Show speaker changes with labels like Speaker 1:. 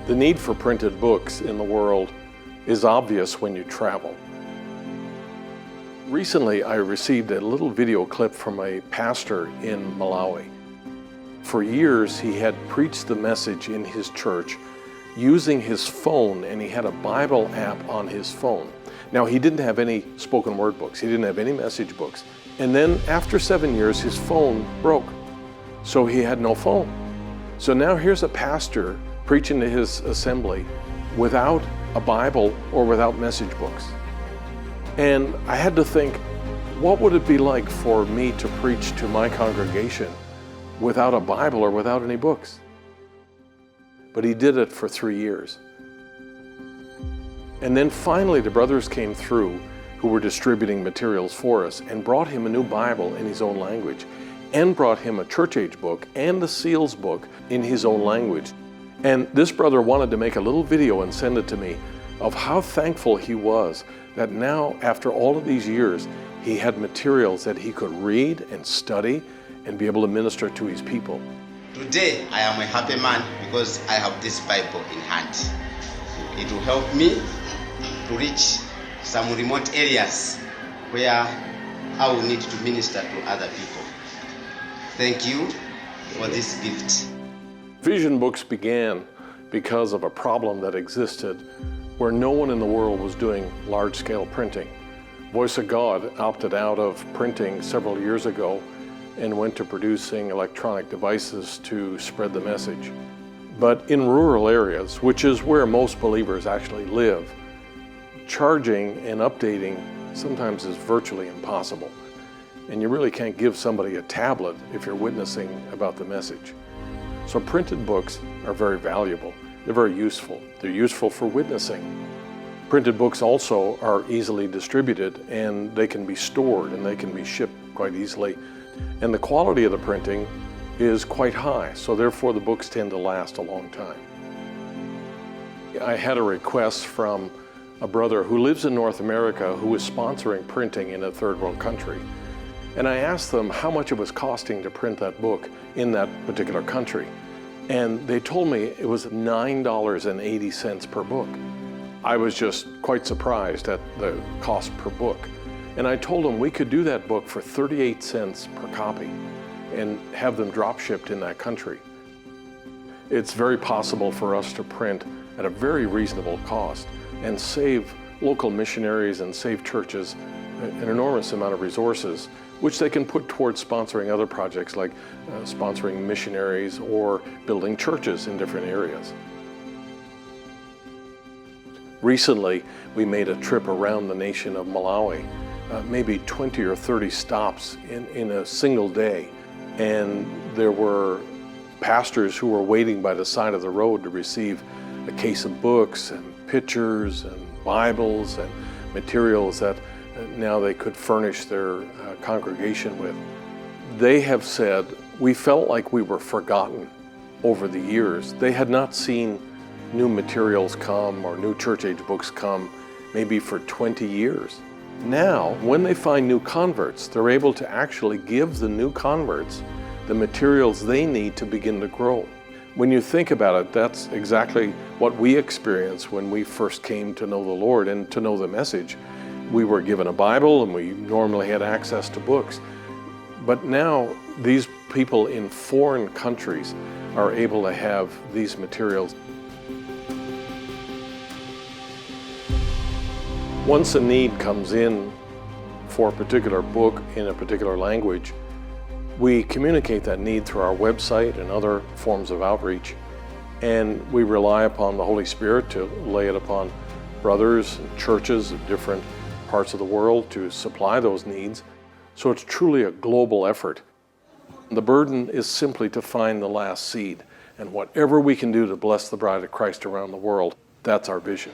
Speaker 1: The need for printed books in the world is obvious when you travel. Recently, I received a little video clip from a pastor in Malawi. For years, he had preached the message in his church using his phone, and he had a Bible app on his phone. Now, he didn't have any spoken word books. He didn't have any message books. And then after 7 years, his phone broke. So he had no phone. So now here's a pastor preaching to his assembly without a Bible or without message books. And I had to think, what would it be like for me to preach to my congregation without a Bible or without any books? But he did it for 3 years. And then finally the brothers came through who were distributing materials for us and brought him a new Bible in his own language, and brought him a church age book and the Seals book in his own language. And this brother wanted to make a little video and send it to me of how thankful he was that now, after all of these years, he had materials that he could read and study and be able to minister to his people.
Speaker 2: Today, I am a happy man because I have this Bible in hand. It will help me to reach some remote areas where I will need to minister to other people. Thank you for this gift.
Speaker 1: Vision Books began because of a problem that existed where no one in the world was doing large-scale printing. Voice of God opted out of printing several years ago and went to producing electronic devices to spread the message. But in rural areas, which is where most believers actually live, charging and updating sometimes is virtually impossible. And you really can't give somebody a tablet if you're witnessing about the message. So printed books are very valuable. They're very useful. They're useful for witnessing. Printed books also are easily distributed, and they can be stored and they can be shipped quite easily. And the quality of the printing is quite high, so therefore the books tend to last a long time. I had a request from a brother who lives in North America who is sponsoring printing in a third world country. And I asked them how much it was costing to print that book in that particular country. And they told me it was $9.80 per book. I was just quite surprised at the cost per book. And I told them we could do that book for 38 cents per copy and have them drop shipped in that country. It's very possible for us to print at a very reasonable cost and save local missionaries and save churches an enormous amount of resources, which they can put towards sponsoring other projects like sponsoring missionaries or building churches in different areas. Recently, we made a trip around the nation of Malawi, maybe 20 or 30 stops in a single day. And there were pastors who were waiting by the side of the road to receive a case of books and pictures and Bibles and materials that now they could furnish their congregation with. They have said, we felt like we were forgotten over the years. They had not seen new materials come or new church age books come maybe for 20 years. Now, when they find new converts, they're able to actually give the new converts the materials they need to begin to grow. When you think about it, that's exactly what we experienced when we first came to know the Lord and to know the message. We were given a Bible and we normally had access to books. But now these people in foreign countries are able to have these materials. Once a need comes in for a particular book in a particular language, we communicate that need through our website and other forms of outreach. And we rely upon the Holy Spirit to lay it upon brothers and churches of different parts of the world to supply those needs. So it's truly a global effort. The burden is simply to find the last seed, and whatever we can do to bless the bride of Christ around the world, that's our vision.